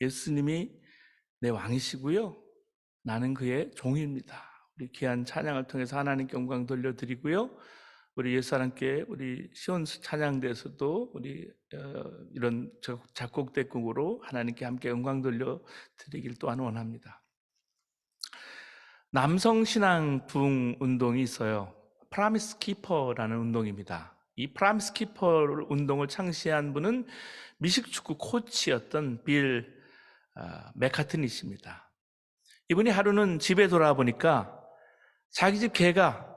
예수님이 내 왕이시고요, 나는 그의 종입니다. 우리 귀한 찬양을 통해서 하나님께 영광 돌려드리고요, 우리 옛사람께 우리 시온 찬양대에서도 우리 이런 작곡대곡으로 하나님께 함께 영광 돌려드리길 또한 원합니다. 남성 신앙 부흥 운동이 있어요. 프라미스 키퍼라는 운동입니다. 이 프라미스 키퍼 운동을 창시한 분은 미식축구 코치였던 빌 맥카트니씨입니다. 이분이 하루는 집에 돌아보니까 자기 집 개가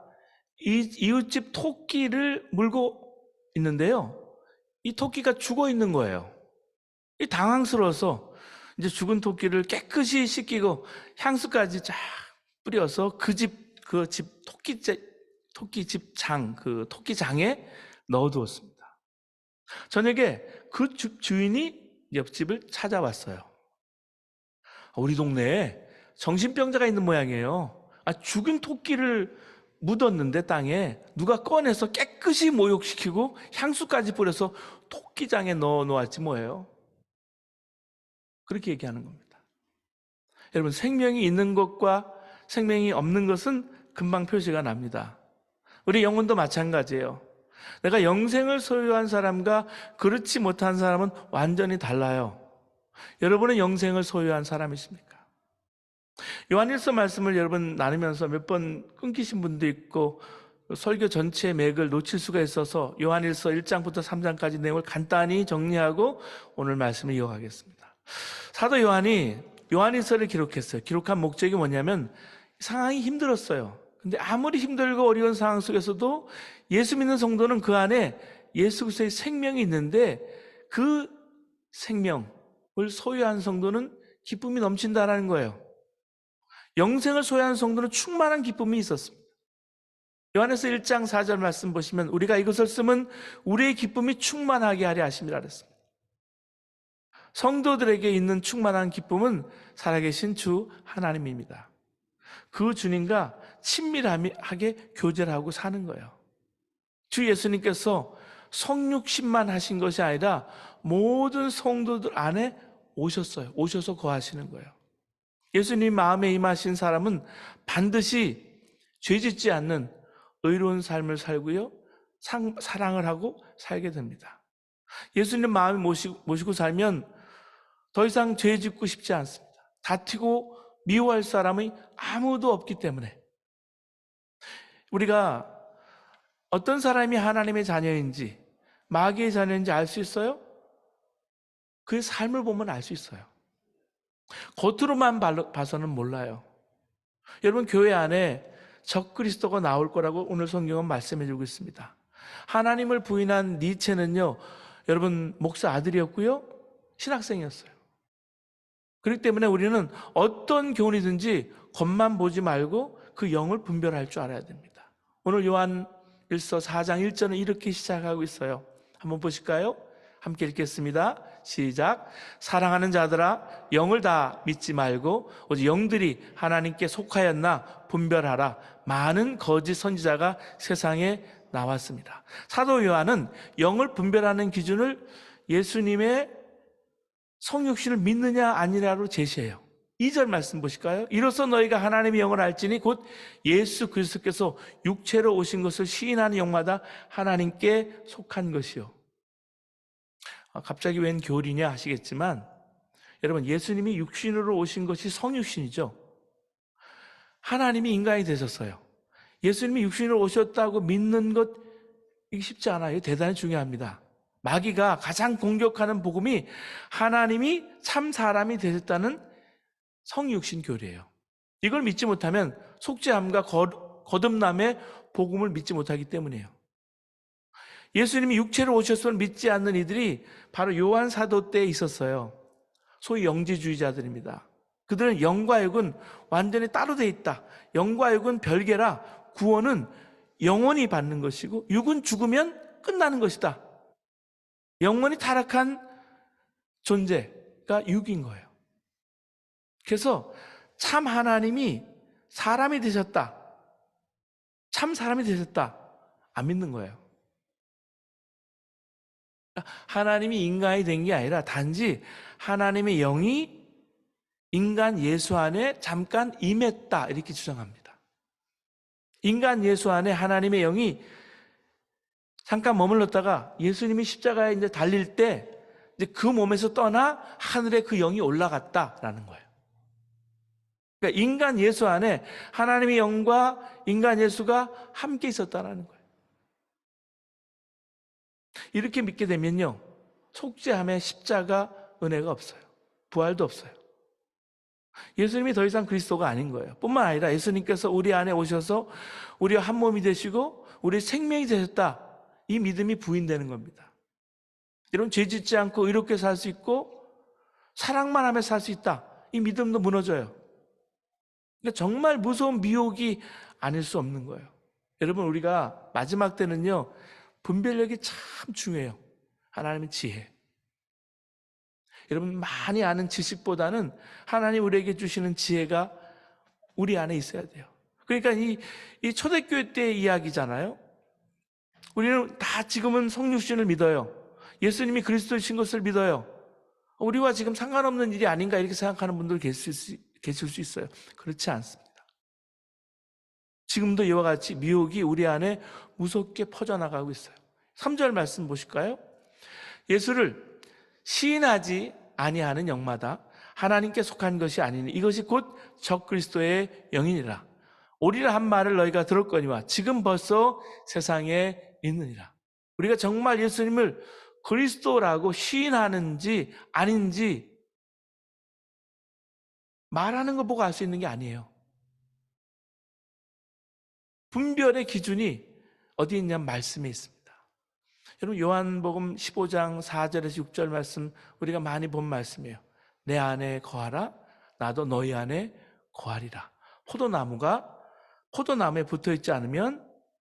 이웃집 토끼를 물고 있는데요, 이 토끼가 죽어 있는 거예요. 당황스러워서 이제 죽은 토끼를 깨끗이 씻기고 향수까지 쫙 뿌려서 그 토끼장에 넣어두었습니다. 저녁에 그 주인이 옆집을 찾아왔어요. 우리 동네에 정신병자가 있는 모양이에요. 죽은 토끼를 묻었는데 땅에 누가 꺼내서 깨끗이 모욕시키고 향수까지 뿌려서 토끼장에 넣어 놓았지 뭐예요. 그렇게 얘기하는 겁니다. 여러분, 생명이 있는 것과 생명이 없는 것은 금방 표시가 납니다. 우리 영혼도 마찬가지예요. 내가 영생을 소유한 사람과 그렇지 못한 사람은 완전히 달라요. 여러분은 영생을 소유한 사람이십니까? 요한일서 말씀을 여러분 나누면서 몇 번 끊기신 분도 있고 설교 전체의 맥을 놓칠 수가 있어서 요한일서 1장부터 3장까지 내용을 간단히 정리하고 오늘 말씀을 이어가겠습니다. 사도 요한이 요한일서를 기록했어요. 기록한 목적이 뭐냐면 상황이 힘들었어요. 근데 아무리 힘들고 어려운 상황 속에서도 예수 믿는 성도는 그 안에 예수 그리스도의 생명이 있는데 그 생명을 소유한 성도는 기쁨이 넘친다라는 거예요. 영생을 소유한 성도는 충만한 기쁨이 있었습니다. 요한에서 1장 4절 말씀 보시면 우리가 이것을 쓰면 우리의 기쁨이 충만하게 하려 하심이라 그랬습니다. 성도들에게 있는 충만한 기쁨은 살아계신 주 하나님입니다. 그 주님과 친밀하게 교제를 하고 사는 거예요. 주 예수님께서 성육신만 하신 것이 아니라 모든 성도들 안에 오셨어요. 오셔서 거하시는 거예요. 예수님 마음에 임하신 사람은 반드시 죄짓지 않는 의로운 삶을 살고요, 사랑을 하고 살게 됩니다. 예수님 마음에 모시고 살면 더 이상 죄 짓고 싶지 않습니다. 다투고 미워할 사람이 아무도 없기 때문에. 우리가 어떤 사람이 하나님의 자녀인지 마귀의 자녀인지 알 수 있어요? 그의 삶을 보면 알 수 있어요. 겉으로만 봐서는 몰라요. 여러분, 교회 안에 적그리스도가 나올 거라고 오늘 성경은 말씀해 주고 있습니다. 하나님을 부인한 니체는요, 여러분, 목사 아들이었고요, 신학생이었어요. 그렇기 때문에 우리는 어떤 교훈이든지 겉만 보지 말고 그 영을 분별할 줄 알아야 됩니다. 오늘 요한일서 4장 1절은 이렇게 시작하고 있어요. 한번 보실까요? 함께 읽겠습니다. 시작. 사랑하는 자들아, 영을 다 믿지 말고 오직 영들이 하나님께 속하였나 분별하라. 많은 거짓 선지자가 세상에 나왔습니다. 사도 요한은 영을 분별하는 기준을 예수님의 성육신을 믿느냐 아니냐로 제시해요. 2절 말씀 보실까요? 이로써 너희가 하나님의 영을 알지니 곧 예수 그리스도께서 육체로 오신 것을 시인하는 영마다 하나님께 속한 것이요. 갑자기 웬 교리냐 하시겠지만, 여러분, 예수님이 육신으로 오신 것이 성육신이죠. 하나님이 인간이 되셨어요. 예수님이 육신으로 오셨다고 믿는 것, 이게 쉽지 않아요. 대단히 중요합니다. 마귀가 가장 공격하는 복음이 하나님이 참 사람이 되셨다는 성육신 교리예요. 이걸 믿지 못하면 속죄함과 거듭남의 복음을 믿지 못하기 때문이에요. 예수님이 육체로 오셨음을 믿지 않는 이들이 바로 요한 사도 때에 있었어요. 소위 영지주의자들입니다. 그들은 영과 육은 완전히 따로 돼 있다. 영과 육은 별개라 구원은 영원히 받는 것이고 육은 죽으면 끝나는 것이다. 영원히 타락한 존재가 육인 거예요. 그래서 참 하나님이 사람이 되셨다, 참 사람이 되셨다, 안 믿는 거예요. 하나님이 인간이 된 게 아니라 단지 하나님의 영이 인간 예수 안에 잠깐 임했다 이렇게 주장합니다. 인간 예수 안에 하나님의 영이 잠깐 머물렀다가 예수님이 십자가에 이제 달릴 때 이제 그 몸에서 떠나 하늘에 그 영이 올라갔다라는 거예요. 그러니까 인간 예수 안에 하나님의 영과 인간 예수가 함께 있었다라는 거예요. 이렇게 믿게 되면요, 속죄함에 십자가 은혜가 없어요. 부활도 없어요. 예수님이 더 이상 그리스도가 아닌 거예요. 뿐만 아니라 예수님께서 우리 안에 오셔서 우리와 한 몸이 되시고 우리 생명이 되셨다. 이 믿음이 부인되는 겁니다. 이런 죄 짓지 않고 의롭게 살 수 있고 사랑만 하며 살 수 있다. 이 믿음도 무너져요. 그러니까 정말 무서운 미혹이 아닐 수 없는 거예요. 여러분, 우리가 마지막 때는요, 분별력이 참 중요해요. 하나님의 지혜. 여러분, 많이 아는 지식보다는 하나님 우리에게 주시는 지혜가 우리 안에 있어야 돼요. 그러니까 이 초대교회 때의 이야기잖아요. 우리는 다 지금은 성육신을 믿어요. 예수님이 그리스도이신 것을 믿어요. 우리와 지금 상관없는 일이 아닌가 이렇게 생각하는 분들 계실 수 있어요. 그렇지 않습니다. 지금도 이와 같이 미혹이 우리 안에 무섭게 퍼져나가고 있어요. 3절 말씀 보실까요? 예수를 시인하지 아니하는 영마다 하나님께 속한 것이 아니니 이것이 곧 적그리스도의 영이니라. 오리라 한 말을 너희가 들었거니와 지금 벌써 세상에 있느니라. 우리가 정말 예수님을 그리스도라고 시인하는지 아닌지 말하는 거 보고 알 수 있는 게 아니에요. 분별의 기준이 어디 있냐면 말씀에 있습니다. 여러분, 요한복음 15장 4절에서 6절 말씀 우리가 많이 본 말씀이에요. 내 안에 거하라 나도 너희 안에 거하리라. 포도나무가 포도나무에 붙어있지 않으면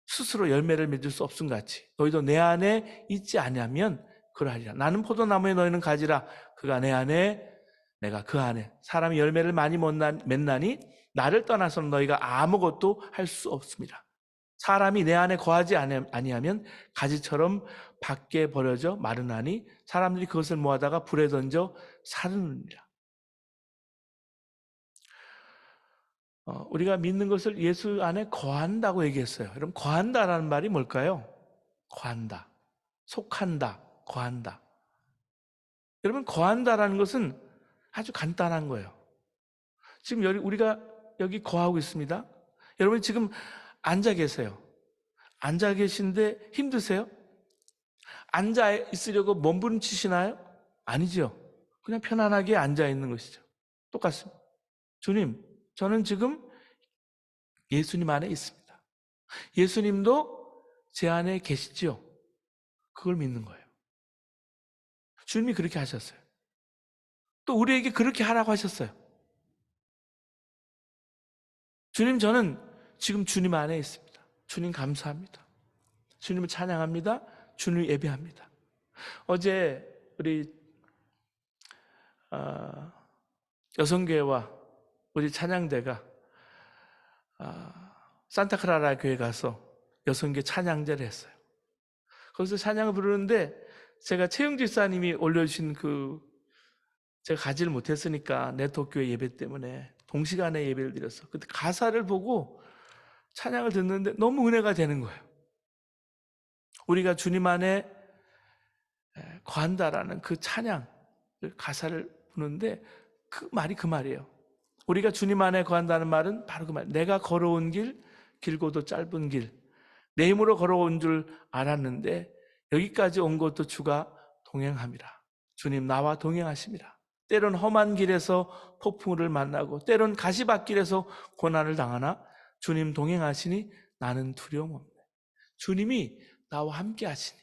스스로 열매를 맺을 수 없음 같이 너희도 내 안에 있지 아니하면 그러하리라. 나는 포도나무에 너희는 가지라. 그가 내 안에 내가 그 안에. 사람이 열매를 많이 맺나니 나를 떠나서는 너희가 아무것도 할 수 없습니다. 사람이 내 안에 거하지 아니하면 가지처럼 밖에 버려져 마르나니 사람들이 그것을 모아다가 불에 던져 사르느니라. 우리가 믿는 것을 예수 안에 거한다고 얘기했어요. 여러분, 거한다라는 말이 뭘까요? 거한다, 속한다, 거한다. 여러분, 거한다라는 것은 아주 간단한 거예요. 지금 우리가 여기 거하고 있습니다. 여러분 지금 앉아 계세요. 앉아 계신데 힘드세요? 앉아 있으려고 몸부림치시나요? 아니죠. 그냥 편안하게 앉아 있는 것이죠. 똑같습니다. 주님, 저는 지금 예수님 안에 있습니다. 예수님도 제 안에 계시지요. 그걸 믿는 거예요. 주님이 그렇게 하셨어요. 또 우리에게 그렇게 하라고 하셨어요. 주님, 저는 지금 주님 안에 있습니다. 주님 감사합니다. 주님을 찬양합니다. 주님을 예배합니다. 어제 우리 여성교회와 우리 찬양대가 산타크라라 교회 가서 여성교회 찬양제를 했어요. 거기서 찬양을 부르는데 제가 최영주 집사님이 올려주신 제가 가지를 못했으니까 네트워크교회 예배 때문에 동시간에 예배를 드렸어. 근데 가사를 보고 찬양을 듣는데 너무 은혜가 되는 거예요. 우리가 주님 안에 거한다라는 그 찬양 가사를 부르는데 그 말이 그 말이에요. 우리가 주님 안에 거한다는 말은 바로 그 말. 내가 걸어온 길 길고도 짧은 길 내 힘으로 걸어온 줄 알았는데 여기까지 온 것도 주가 동행함이라. 주님 나와 동행하심이라. 때론 험한 길에서 폭풍을 만나고 때론 가시밭길에서 고난을 당하나 주님 동행하시니 나는 두려움 없네. 주님이 나와 함께 하시니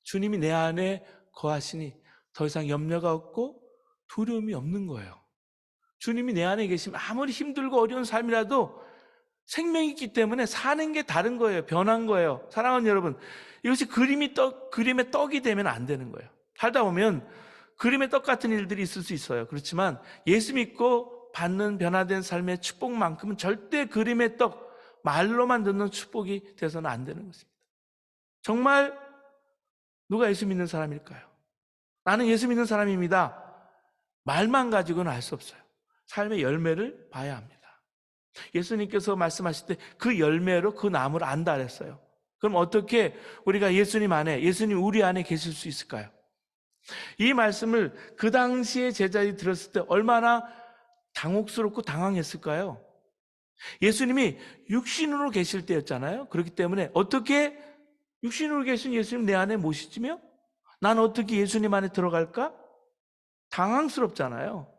주님이 내 안에 거하시니 더 이상 염려가 없고 두려움이 없는 거예요. 주님이 내 안에 계시면 아무리 힘들고 어려운 삶이라도 생명이 있기 때문에 사는 게 다른 거예요. 변한 거예요. 사랑하는 여러분, 이것이 그림의 떡이 되면 안 되는 거예요. 살다 보면 그림의 떡 같은 일들이 있을 수 있어요. 그렇지만 예수 믿고 받는 변화된 삶의 축복만큼은 절대 그림의 떡, 말로만 듣는 축복이 돼서는 안 되는 것입니다. 정말 누가 예수 믿는 사람일까요? 나는 예수 믿는 사람입니다. 말만 가지고는 알 수 없어요. 삶의 열매를 봐야 합니다. 예수님께서 말씀하실 때 그 열매로 그 나무를 안다 그랬어요. 그럼 어떻게 우리가 예수님 안에, 예수님 우리 안에 계실 수 있을까요? 이 말씀을 그 당시에 제자들이 들었을 때 얼마나 당혹스럽고 당황했을까요? 예수님이 육신으로 계실 때였잖아요. 그렇기 때문에 어떻게 육신으로 계신 예수님 내 안에 모시지며 난 어떻게 예수님 안에 들어갈까? 당황스럽잖아요.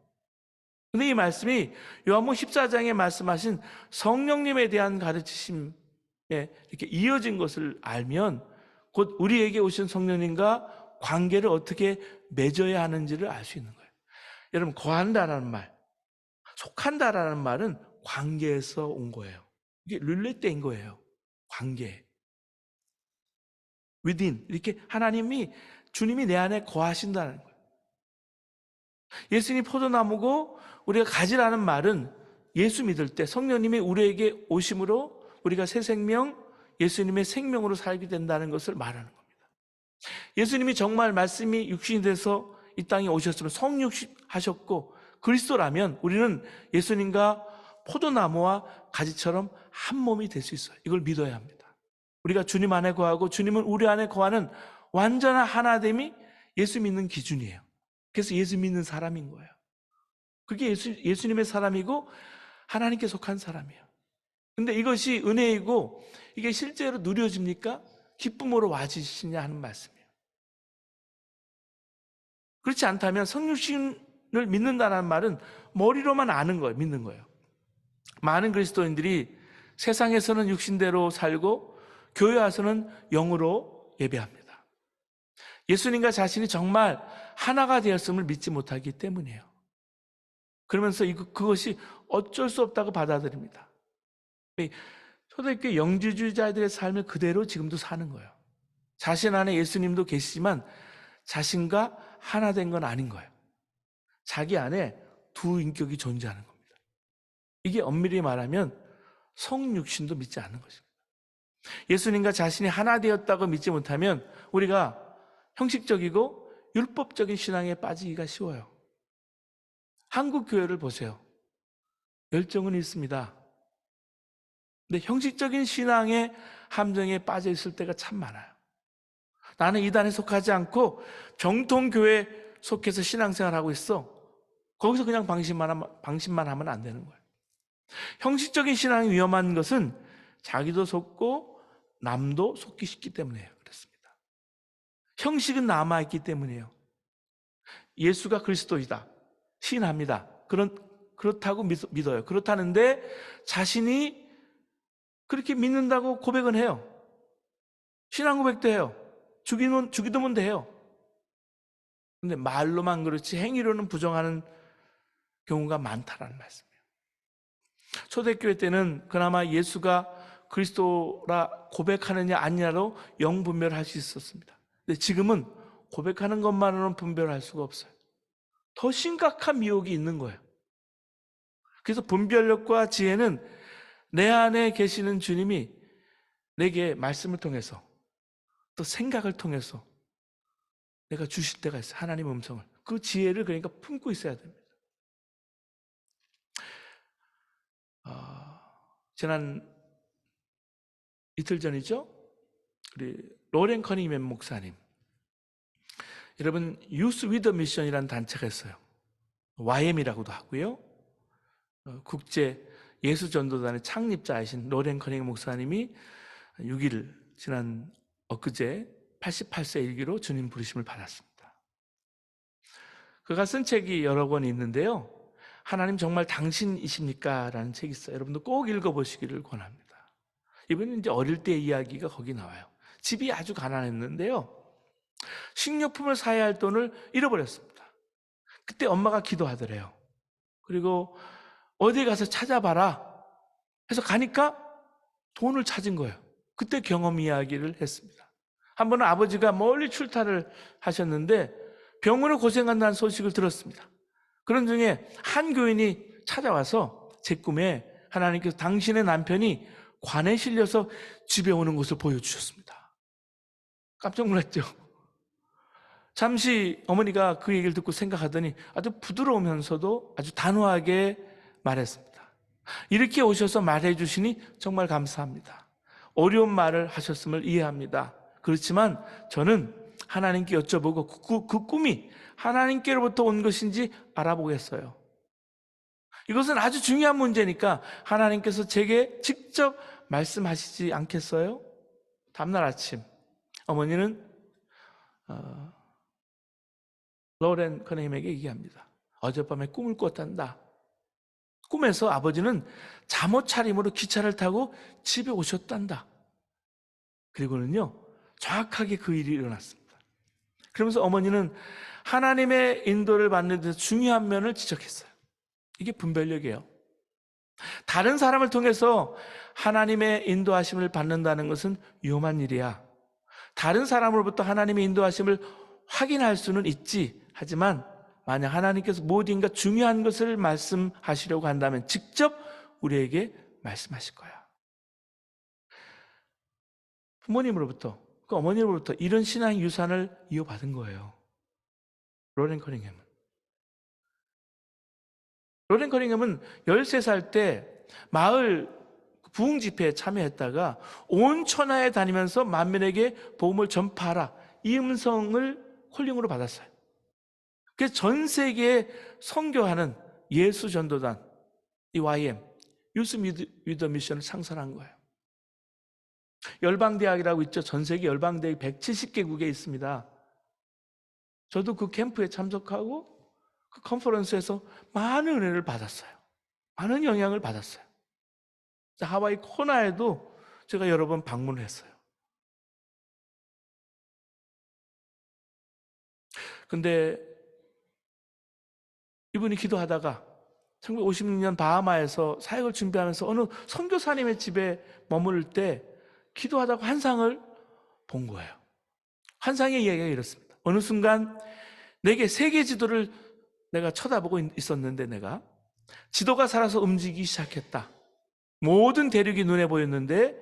근데 이 말씀이 요한복음 14장에 말씀하신 성령님에 대한 가르치심에 이렇게 이어진 것을 알면 곧 우리에게 오신 성령님과 관계를 어떻게 맺어야 하는지를 알 수 있는 거예요. 여러분, 거한다라는 말, 속한다라는 말은 관계에서 온 거예요. 이게 룰렛대인 거예요. 관계. within. 이렇게 하나님이, 주님이 내 안에 거하신다는 거예요. 예수님이 포도나무고 우리가 가지라는 말은 예수 믿을 때 성령님이 우리에게 오심으로 우리가 새 생명, 예수님의 생명으로 살게 된다는 것을 말하는 겁니다. 예수님이 정말 말씀이 육신이 돼서 이 땅에 오셨으면 성육신 하셨고 그리스도라면 우리는 예수님과 포도나무와 가지처럼 한 몸이 될 수 있어요. 이걸 믿어야 합니다. 우리가 주님 안에 거하고 주님은 우리 안에 거하는 완전한 하나됨이 예수 믿는 기준이에요. 그래서 예수 믿는 사람인 거예요. 그게 예수님의 사람이고 하나님께 속한 사람이에요. 근데 이것이 은혜이고 이게 실제로 누려집니까? 기쁨으로 와지시냐 하는 말씀이에요. 그렇지 않다면 성육신을 믿는다는 말은 머리로만 아는 거예요. 믿는 거예요. 많은 그리스도인들이 세상에서는 육신대로 살고 교회 와서는 영으로 예배합니다. 예수님과 자신이 정말 하나가 되었음을 믿지 못하기 때문이에요. 그러면서 그것이 어쩔 수 없다고 받아들입니다. 초대교회 영지주의자들의 삶을 그대로 지금도 사는 거예요. 자신 안에 예수님도 계시지만 자신과 하나 된 건 아닌 거예요. 자기 안에 두 인격이 존재하는 겁니다. 이게 엄밀히 말하면 성육신도 믿지 않는 것입니다. 예수님과 자신이 하나 되었다고 믿지 못하면 우리가 형식적이고 율법적인 신앙에 빠지기가 쉬워요. 한국 교회를 보세요. 열정은 있습니다. 근데 형식적인 신앙의 함정에 빠져 있을 때가 참 많아요. 나는 이단에 속하지 않고 정통교회에 속해서 신앙생활하고 있어. 거기서 그냥 방심만 하면 안 되는 거예요. 형식적인 신앙이 위험한 것은 자기도 속고 남도 속기 쉽기 때문이에요. 그렇습니다. 형식은 남아있기 때문이에요. 예수가 그리스도이다. 시인합니다. 그렇다고 믿어요. 그렇다는데 자신이 그렇게 믿는다고 고백은 해요. 신앙 고백도 해요. 주기도문도 해요. 근데 말로만 그렇지 행위로는 부정하는 경우가 많다라는 말씀이에요. 초대교회 때는 그나마 예수가 그리스도라 고백하느냐 아니냐로 영분별할 수 있었습니다. 근데 지금은 고백하는 것만으로는 분별할 수가 없어요. 더 심각한 미혹이 있는 거예요. 그래서 분별력과 지혜는 내 안에 계시는 주님이 내게 말씀을 통해서 또 생각을 통해서 내가 주실 때가 있어요. 하나님의 음성을. 그 지혜를 그러니까 품고 있어야 됩니다. 지난 이틀 전이죠. 우리 로렌 커닝맨 목사님. 여러분 유스 위더 미션이라는 단체가 있어요. YM이라고도 하고요. 국제 예수전도단의 창립자이신 로렌 커닝 목사님이 6일 지난 엊그제 88세 일기로 주님 부르심을 받았습니다. 그가 쓴 책이 여러 권 있는데요. 하나님 정말 당신이십니까? 라는 책이 있어요. 여러분도 꼭 읽어보시기를 권합니다. 이분은 이제 어릴 때 이야기가 거기 나와요. 집이 아주 가난했는데요. 식료품을 사야 할 돈을 잃어버렸습니다. 그때 엄마가 기도하더래요. 그리고 어디에 가서 찾아봐라 해서 가니까 돈을 찾은 거예요. 그때 경험 이야기를 했습니다. 한 번은 아버지가 멀리 출타를 하셨는데 병으로 고생한다는 소식을 들었습니다. 그런 중에 한 교인이 찾아와서 제 꿈에 하나님께서 당신의 남편이 관에 실려서 집에 오는 것을 보여주셨습니다. 깜짝 놀랐죠. 잠시 어머니가 그 얘기를 듣고 생각하더니 아주 부드러우면서도 아주 단호하게 말했습니다. 이렇게 오셔서 말해 주시니 정말 감사합니다. 어려운 말을 하셨음을 이해합니다. 그렇지만 저는 하나님께 여쭤보고 그 꿈이 하나님께로부터 온 것인지 알아보겠어요. 이것은 아주 중요한 문제니까 하나님께서 제게 직접 말씀하시지 않겠어요? 다음날 아침 어머니는 로렌 커닝햄에게 얘기합니다. 어젯밤에 꿈을 꿨단다. 꿈에서 아버지는 잠옷 차림으로 기차를 타고 집에 오셨단다. 그리고는요, 정확하게 그 일이 일어났습니다. 그러면서 어머니는 하나님의 인도를 받는 데 중요한 면을 지적했어요. 이게 분별력이에요. 다른 사람을 통해서 하나님의 인도하심을 받는다는 것은 위험한 일이야. 다른 사람으로부터 하나님의 인도하심을 확인할 수는 있지. 하지만 만약 하나님께서 무엇인가 중요한 것을 말씀하시려고 한다면 직접 우리에게 말씀하실 거야. 부모님으로부터, 그 어머니로부터 이런 신앙 유산을 이어받은 거예요. 로렌 커닝햄은 13살 때 마을 부흥 집회에 참여했다가 온 천하에 다니면서 만민에게 복음을 전파하라, 이 음성을 콜링으로 받았어요. 그래서 전 세계에 선교하는 예수 전도단, 이 YM, 유스 위더 미션을 창설한 거예요. 열방대학이라고 있죠. 전 세계 열방대학이 170개국에 있습니다. 저도 그 캠프에 참석하고 그 컨퍼런스에서 많은 은혜를 받았어요. 많은 영향을 받았어요. 하와이 코나에도 제가 여러 번 방문을 했어요. 근데 이분이 기도하다가 1956년 바하마에서 사역을 준비하면서 어느 선교사님의 집에 머무를 때 기도하다가 환상을 본 거예요. 환상의 이야기가 이렇습니다. 어느 순간 내게 세계 지도를 내가 쳐다보고 있었는데 내가 지도가 살아서 움직이기 시작했다. 모든 대륙이 눈에 보였는데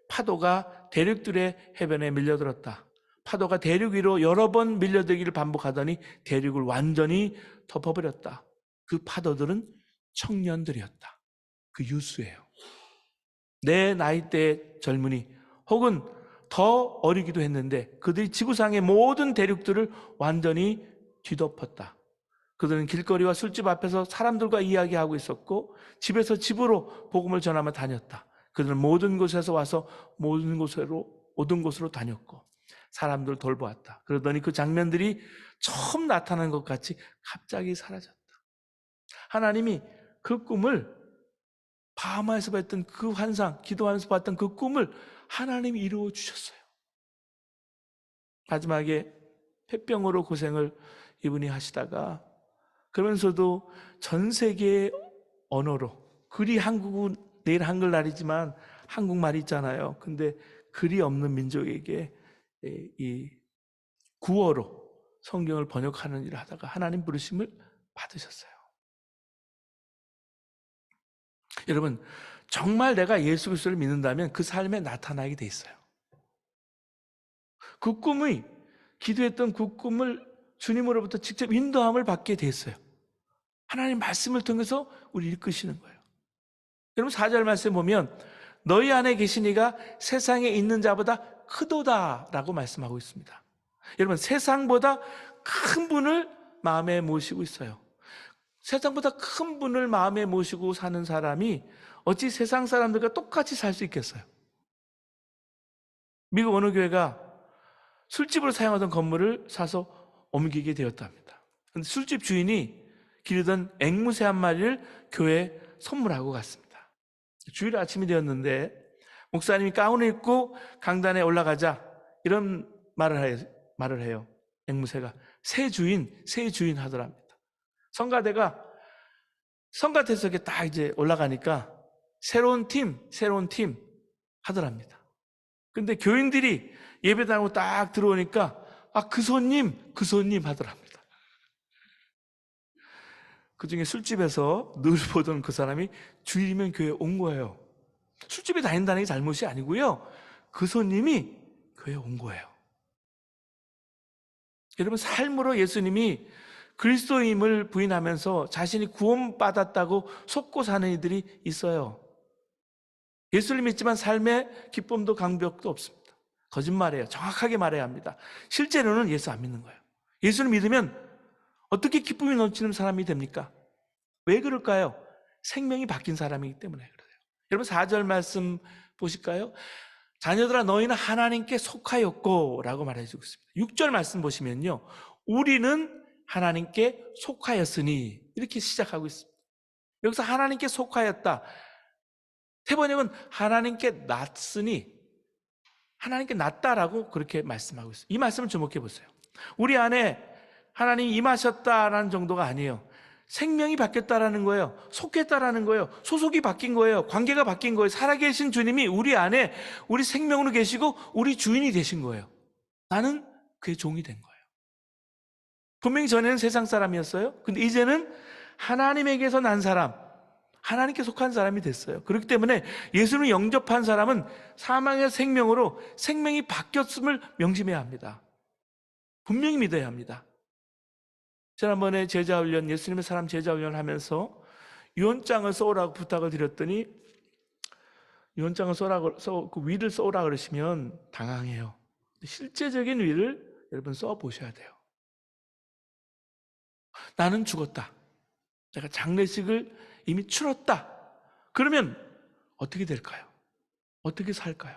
파도가 대륙들의 해변에 밀려들었다. 파도가 대륙 위로 여러 번 밀려들기를 반복하더니 대륙을 완전히 덮어버렸다. 그 파도들은 청년들이었다. 그 유수예요. 내 나이대의 젊은이 혹은 더 어리기도 했는데 그들이 지구상의 모든 대륙들을 완전히 뒤덮었다. 그들은 길거리와 술집 앞에서 사람들과 이야기하고 있었고 집에서 집으로 복음을 전하며 다녔다. 그들은 모든 곳에서 와서 모든 곳으로 다녔고 사람들 돌보았다. 그러더니 그 장면들이 처음 나타난 것 같이 갑자기 사라졌다. 하나님이 그 꿈을 바하마에서 봤던 그 환상, 기도하면서 봤던 그 꿈을 하나님이 이루어 주셨어요. 마지막에 폐병으로 고생을 이분이 하시다가 그러면서도 전 세계의 언어로, 글이 한국은 내일 한글날이지만 한국말이 있잖아요. 근데 글이 없는 민족에게 이 구어로 성경을 번역하는 일을 하다가 하나님 부르심을 받으셨어요. 여러분, 정말 내가 예수 그리스도를 믿는다면 그 삶에 나타나게 돼 있어요. 그 꿈이, 기도했던 그 꿈을 주님으로부터 직접 인도함을 받게 됐어요. 하나님 말씀을 통해서 우리 이끄시는 거예요. 여러분 4절 말씀 보면 너희 안에 계신 이가 세상에 있는 자보다 크도다 라고 말씀하고 있습니다. 여러분 세상보다 큰 분을 마음에 모시고 있어요. 세상보다 큰 분을 마음에 모시고 사는 사람이 어찌 세상 사람들과 똑같이 살 수 있겠어요? 미국 어느 교회가 술집으로 사용하던 건물을 사서 옮기게 되었답니다. 그런데 술집 주인이 기르던 앵무새 한 마리를 교회에 선물하고 갔습니다. 주일 아침이 되었는데 목사님이 가운을 입고 강단에 올라가자 이런 말을 해요. 앵무새가 새 주인 하더랍니다. 성가대가 성가대석에 딱 이제 올라가니까 새로운 팀 하더랍니다. 근데 교인들이 예배당으로 딱 들어오니까 그 손님 하더랍니다. 그 중에 술집에서 늘 보던 그 사람이 주일이면 교회에 온 거예요. 술집에 다닌다는 게 잘못이 아니고요. 그 손님이 교회에 온 거예요. 여러분, 삶으로 예수님이 그리스도임을 부인하면서 자신이 구원받았다고 속고 사는 이들이 있어요. 예수를 믿지만 삶의 기쁨도 강벽도 없습니다. 거짓말이에요. 정확하게 말해야 합니다. 실제로는 예수 안 믿는 거예요. 예수를 믿으면 어떻게 기쁨이 넘치는 사람이 됩니까? 왜 그럴까요? 생명이 바뀐 사람이기 때문에 그래요. 여러분, 4절 말씀 보실까요? 자녀들아, 너희는 하나님께 속하였고 라고 말해주고 있습니다. 6절 말씀 보시면요, 우리는 하나님께 속하였으니 이렇게 시작하고 있습니다. 여기서 하나님께 속하였다, 세번역은 하나님께 났으니, 하나님께 났다라고 그렇게 말씀하고 있어요. 이 말씀을 주목해 보세요. 우리 안에 하나님이 임하셨다라는 정도가 아니에요. 생명이 바뀌었다라는 거예요. 속했다라는 거예요. 소속이 바뀐 거예요. 관계가 바뀐 거예요. 살아계신 주님이 우리 안에 우리 생명으로 계시고 우리 주인이 되신 거예요. 나는 그의 종이 된 거예요. 분명히 전에는 세상 사람이었어요. 근데 이제는 하나님에게서 난 사람, 하나님께 속한 사람이 됐어요. 그렇기 때문에 예수를 영접한 사람은 사망의 생명으로 생명이 바뀌었음을 명심해야 합니다. 분명히 믿어야 합니다. 지난번에 제자훈련, 예수님의 사람 제자훈련을 하면서 유언장을 써오라고 부탁을 드렸더니 유언장을 그 위를 써오라 그러시면 당황해요. 실제적인 위를 여러분 써보셔야 돼요. 나는 죽었다. 내가 장례식을 이미 치렀다. 그러면 어떻게 될까요? 어떻게 살까요?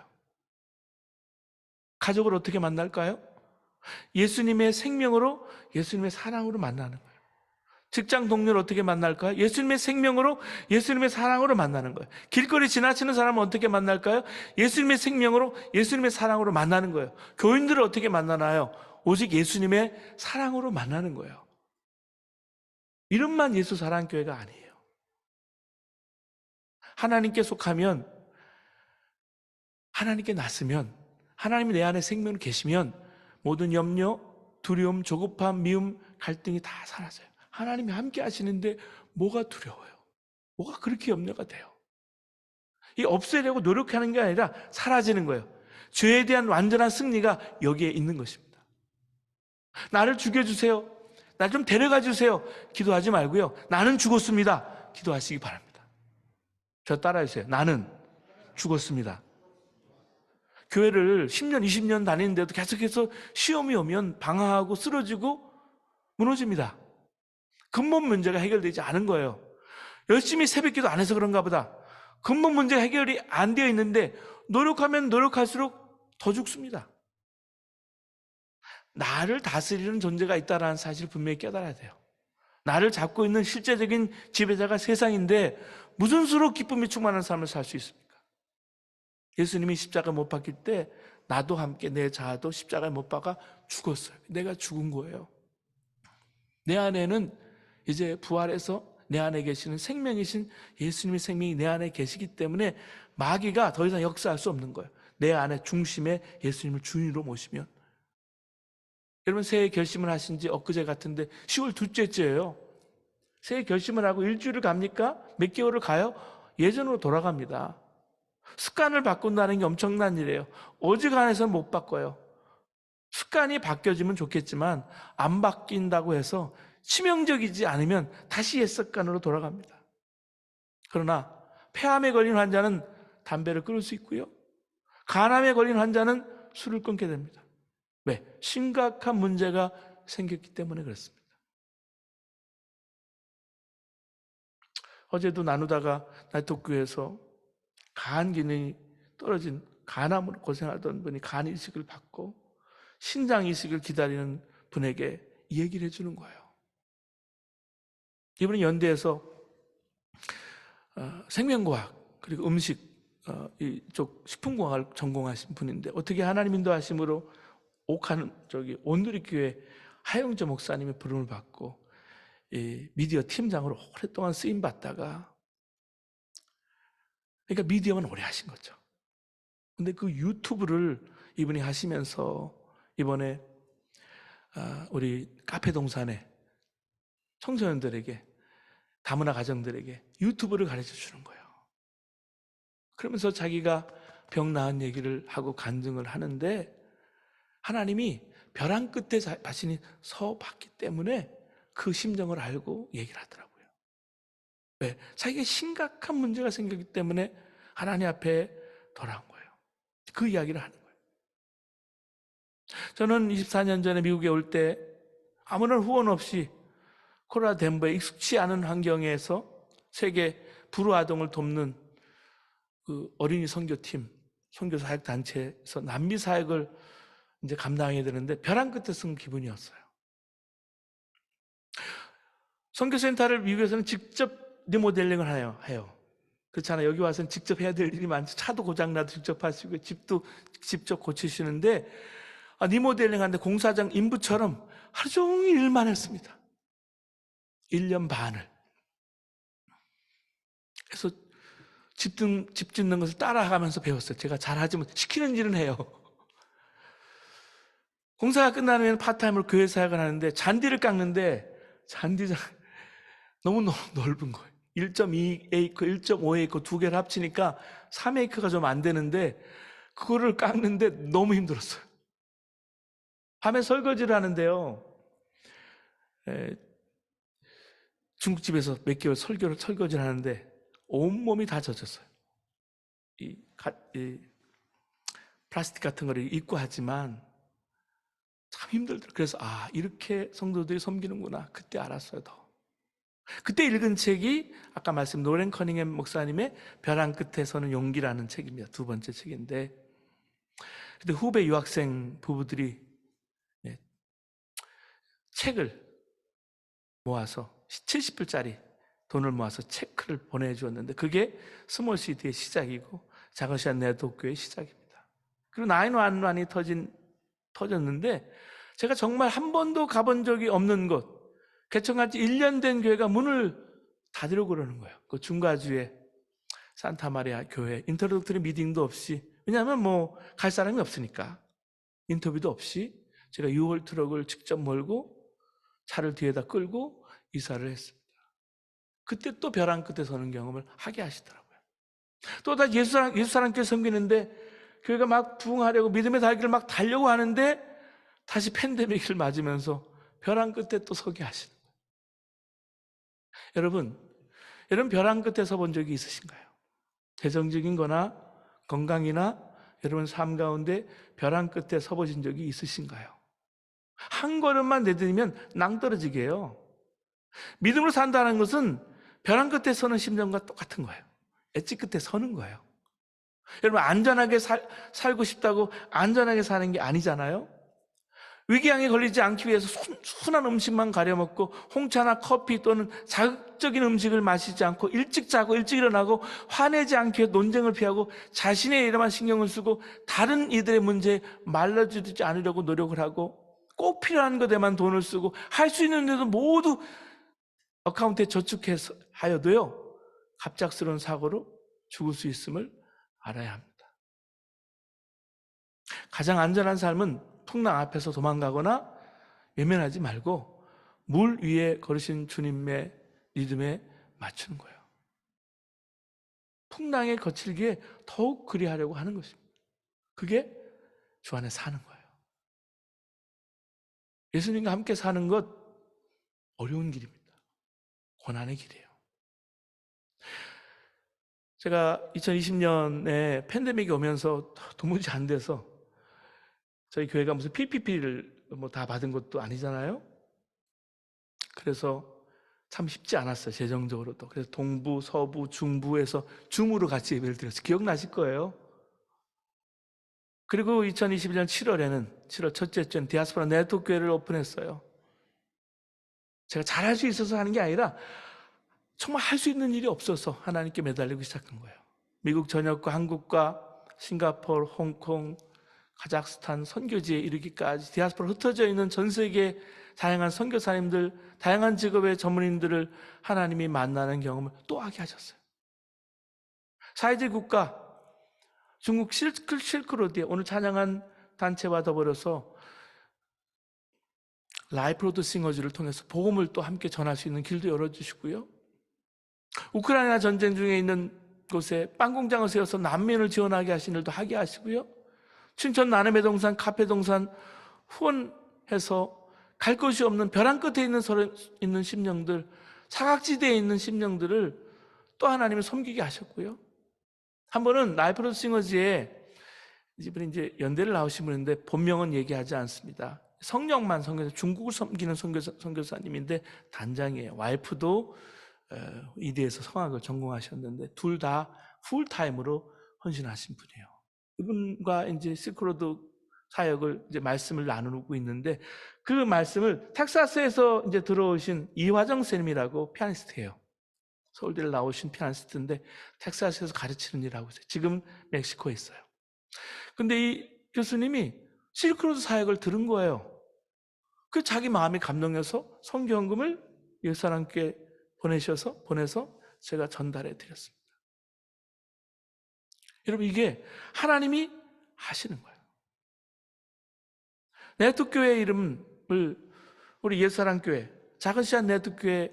가족을 어떻게 만날까요? 예수님의 생명으로, 예수님의 사랑으로 만나는 거예요. 직장 동료를 어떻게 만날까요? 예수님의 생명으로, 예수님의 사랑으로 만나는 거예요. 길거리 지나치는 사람은 어떻게 만날까요? 예수님의 생명으로, 예수님의 사랑으로 만나는 거예요. 교인들을 어떻게 만나나요? 오직 예수님의 사랑으로 만나는 거예요. 이름만 예수 사랑교회가 아니에요. 하나님께 속하면, 하나님께 났으면, 하나님이 내 안에 생명으로 계시면 모든 염려, 두려움, 조급함, 미움, 갈등이 다 사라져요. 하나님이 함께 하시는데 뭐가 두려워요? 뭐가 그렇게 염려가 돼요? 이 없애려고 노력하는 게 아니라 사라지는 거예요. 죄에 대한 완전한 승리가 여기에 있는 것입니다. 나를 죽여주세요, 나 좀 데려가 주세요, 기도하지 말고요, 나는 죽었습니다, 기도하시기 바랍니다. 저 따라해주세요. 나는 죽었습니다. 교회를 10년, 20년 다니는데도 계속해서 시험이 오면 방황하고 쓰러지고 무너집니다. 근본 문제가 해결되지 않은 거예요. 열심히 새벽기도 안 해서 그런가 보다. 근본 문제가 해결이 안 되어 있는데 노력하면 노력할수록 더 죽습니다. 나를 다스리는 존재가 있다는 사실을 분명히 깨달아야 돼요. 나를 잡고 있는 실제적인 지배자가 세상인데 무슨 수로 기쁨이 충만한 삶을 살 수 있습니까? 예수님이 십자가 못 박힐 때 나도 함께 내 자아도 십자가에 못 박아 죽었어요. 내가 죽은 거예요. 내 안에는 이제 부활해서 내 안에 계시는 생명이신 예수님의 생명이 내 안에 계시기 때문에 마귀가 더 이상 역사할 수 없는 거예요. 내 안에 중심에 예수님을 주인으로 모시면. 여러분, 새해 결심을 하신 지 엊그제 같은데 10월 둘째째예요. 새해 결심을 하고 일주일을 갑니까? 몇 개월을 가요? 예전으로 돌아갑니다. 습관을 바꾼다는 게 엄청난 일이에요. 어지간해서는 못 바꿔요. 습관이 바뀌어지면 좋겠지만 안 바뀐다고 해서 치명적이지 않으면 다시 옛 습관으로 돌아갑니다. 그러나 폐암에 걸린 환자는 담배를 끊을 수 있고요, 간암에 걸린 환자는 술을 끊게 됩니다. 왜? 심각한 문제가 생겼기 때문에 그렇습니다. 어제도 나누다가 나이톡교회에서 간 기능이 떨어진 간암으로 고생하던 분이 간 이식을 받고 신장 이식을 기다리는 분에게 이 얘기를 해주는 거예요. 이분은 연대에서 생명과학 그리고 음식 이쪽 식품공학을 전공하신 분인데 어떻게 하나님 인도하심으로 온누리교회 하영재 목사님의 부름을 받고 미디어 팀장으로 오랫동안 쓰임 받다가, 그러니까 미디어만 오래 하신 거죠. 근데 그 유튜브를 이분이 하시면서 이번에 우리 카페 동산에 청소년들에게, 다문화 가정들에게 유튜브를 가르쳐 주는 거예요. 그러면서 자기가 병 나은 얘기를 하고 간증을 하는데 하나님이 벼랑 끝에 자신이 서 봤기 때문에 그 심정을 알고 얘기를 하더라고요. 왜? 자기가 심각한 문제가 생겼기 때문에 하나님 앞에 돌아온 거예요. 그 이야기를 하는 거예요. 저는 24년 전에 미국에 올 때 아무런 후원 없이 코로나 덴버에 익숙치 않은 환경에서 세계 불우아동을 돕는 그 어린이 선교팀, 선교 사역 단체에서 남미 사역을 이제 감당해야 되는데 벼랑 끝에 쓴 기분이었어요. 선교센터를 미국에서는 직접 리모델링을 해요. 그렇잖아요. 여기 와서는 직접 해야 될 일이 많죠. 차도 고장나도 직접 하시고 집도 직접 고치시는데 리모델링 하는데 공사장 인부처럼 하루 종일 일만 했습니다. 1년 반을. 그래서 집 짓는 것을 따라가면서 배웠어요. 제가 잘하지만 시키는 일은 해요. 공사가 끝나면 파트타임으로 교회 사역을 하는데 잔디를 깎는데 잔디장 너무 넓은 거예요. 1.2에이커, 1.5에이커 두 개를 합치니까 3에이커가 좀 안 되는데 그거를 깎는데 너무 힘들었어요. 밤에 설거지를 하는데요. 중국집에서 몇 개월 설거지를 하는데 온몸이 다 젖었어요. 이 플라스틱 같은 거를 입고 하지만 참 힘들더라고요. 그래서 이렇게 성도들이 섬기는구나. 그때 알았어요. 더. 그때 읽은 책이 아까 말씀 노렌 커닝햄 목사님의 벼랑 끝에 서는 용기라는 책입니다. 두 번째 책인데 그때 후배 유학생 부부들이 책을 모아서 70불짜리 돈을 모아서 체크를 보내주었는데 그게 스몰 시티의 시작이고 작은 시안 네트워크의 시작입니다. 그리고 911이 터졌는데 제가 정말 한 번도 가본 적이 없는 곳 개천한 지 1년 된 교회가 문을 닫으려고 그러는 거예요. 그 중가주의 산타마리아 교회 인터덕트리 미팅도 없이 왜냐하면 갈 사람이 없으니까 인터뷰도 없이 제가 6월 트럭을 직접 몰고 차를 뒤에다 끌고 이사를 했습니다. 그때 또 벼랑 끝에 서는 경험을 하게 하시더라고요. 또 다시 예수 사람께 섬기는데 교회가 막 부흥하려고 믿음의 달길을 막 달려고 하는데 다시 팬데믹을 맞으면서 벼랑 끝에 또 서게 하시는 거예요. 여러분 벼랑 끝에 서본 적이 있으신가요? 재정적인 거나 건강이나 여러분 삶 가운데 벼랑 끝에 서보신 적이 있으신가요? 한 걸음만 내디디면 낭떠러지게 해요. 믿음으로 산다는 것은 벼랑 끝에 서는 심정과 똑같은 거예요. 엣지 끝에 서는 거예요. 여러분 안전하게 살고 싶다고 안전하게 사는 게 아니잖아요. 위궤양에 걸리지 않기 위해서 순한 음식만 가려 먹고 홍차나 커피 또는 자극적인 음식을 마시지 않고 일찍 자고 일찍 일어나고 화내지 않기 위해 논쟁을 피하고 자신의 일에만 신경을 쓰고 다른 이들의 문제에 말라주지 않으려고 노력을 하고 꼭 필요한 것에만 돈을 쓰고 할 수 있는 데도 모두 어카운트에 저축해서 하여도요 갑작스러운 사고로 죽을 수 있음을 알아야 합니다. 가장 안전한 삶은 풍랑 앞에서 도망가거나 외면하지 말고 물 위에 걸으신 주님의 리듬에 맞추는 거예요. 풍랑에 거칠기에 더욱 그리하려고 하는 것입니다. 그게 주 안에 사는 거예요. 예수님과 함께 사는 것 어려운 길입니다. 고난의 길이에요. 제가 2020년에 팬데믹이 오면서 도무지 안 돼서 저희 교회가 무슨 PPP를 다 받은 것도 아니잖아요. 그래서 참 쉽지 않았어요. 재정적으로도. 그래서 동부, 서부, 중부에서 줌으로 같이 예배를 드렸어요. 기억나실 거예요. 그리고 2021년 7월 첫째 주엔 디아스포라 네트워크 교회를 오픈했어요. 제가 잘할 수 있어서 하는 게 아니라 정말 할 수 있는 일이 없어서 하나님께 매달리고 시작한 거예요. 미국 전역과 한국과 싱가포르, 홍콩, 카자흐스탄 선교지에 이르기까지 디아스포라 흩어져 있는 전 세계 다양한 선교사님들, 다양한 직업의 전문인들을 하나님이 만나는 경험을 또 하게 하셨어요. 사회주의 국가 중국 실크로드에 오늘 찬양한 단체와 더불어서 라이프 로드 싱어즈를 통해서 복음을 또 함께 전할 수 있는 길도 열어주시고요. 우크라이나 전쟁 중에 있는 곳에 빵 공장을 세워서 난민을 지원하게 하신 일도 하게 하시고요. 춘천 나눔의 동산, 카페 동산 후원 해서 갈 곳이 없는 벼랑 끝에 있는 심령들, 사각지대에 있는 심령들을 또 하나님이 섬기게 하셨고요. 한 번은 라이프 오브 싱어즈에 이분이 이제 연대를 나오신 분인데 본명은 얘기하지 않습니다. 성령만 선교사, 중국을 섬기는 선교사님인데 단장이에요. 와이프도 이대에서 성악을 전공하셨는데 둘 다 풀타임으로 헌신하신 분이에요. 이분과 이제 실크로드 사역을 이제 말씀을 나누고 있는데 그 말씀을 텍사스에서 이제 들어오신 이화정 선생님이라고 피아니스트예요. 서울대를 나오신 피아니스트인데 텍사스에서 가르치는 일을 하고 있어요. 지금 멕시코에 있어요. 근데 이 교수님이 실크로드 사역을 들은 거예요. 그 자기 마음이 감동해서 성경금을 옛사람께 보내서 제가 전달해 드렸습니다. 여러분, 이게 하나님이 하시는 거예요. 네트교회 이름을 우리 옛사람교회, 작은 씨앗 네트교회에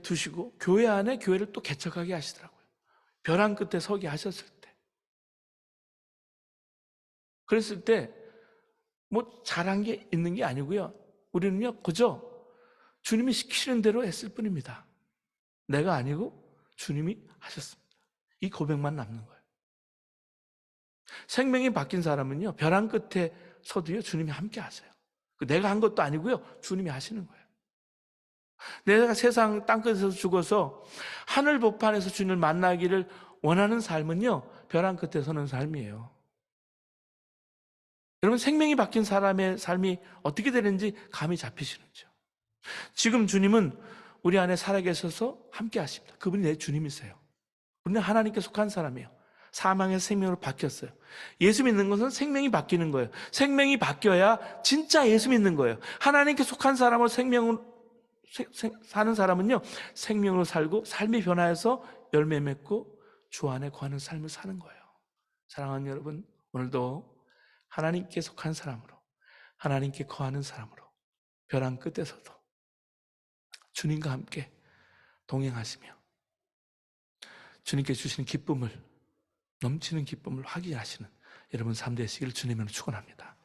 두시고 교회 안에 교회를 또 개척하게 하시더라고요. 벼랑 끝에 서게 하셨을 때. 그랬을 때 뭐 잘한 게 있는 게 아니고요. 우리는요, 그저 주님이 시키시는 대로 했을 뿐입니다. 내가 아니고 주님이 하셨습니다. 이 고백만 남는 거예요. 생명이 바뀐 사람은요, 벼랑 끝에 서도요, 주님이 함께 하세요. 내가 한 것도 아니고요, 주님이 하시는 거예요. 내가 세상 땅끝에서 죽어서 하늘 복판에서 주님을 만나기를 원하는 삶은요, 벼랑 끝에 서는 삶이에요. 여러분, 생명이 바뀐 사람의 삶이 어떻게 되는지 감이 잡히시는지요? 지금 주님은 우리 안에 살아계셔서 함께 하십니다. 그분이 내 주님이세요. 우리는 하나님께 속한 사람이에요. 사망의 생명으로 바뀌었어요. 예수 믿는 것은 생명이 바뀌는 거예요. 생명이 바뀌어야 진짜 예수 믿는 거예요. 하나님께 속한 사람을 사는 사람은요, 생명으로 살고 삶이 변화해서 열매 맺고 주 안에 거하는 삶을 사는 거예요. 사랑하는 여러분, 오늘도 하나님께 속한 사람으로, 하나님께 거하는 사람으로 벼랑 끝에서도 주님과 함께 동행하시며 주님께 주시는 기쁨을, 넘치는 기쁨을 확인하시는 여러분 삶 되시기를 주님으로 축원합니다.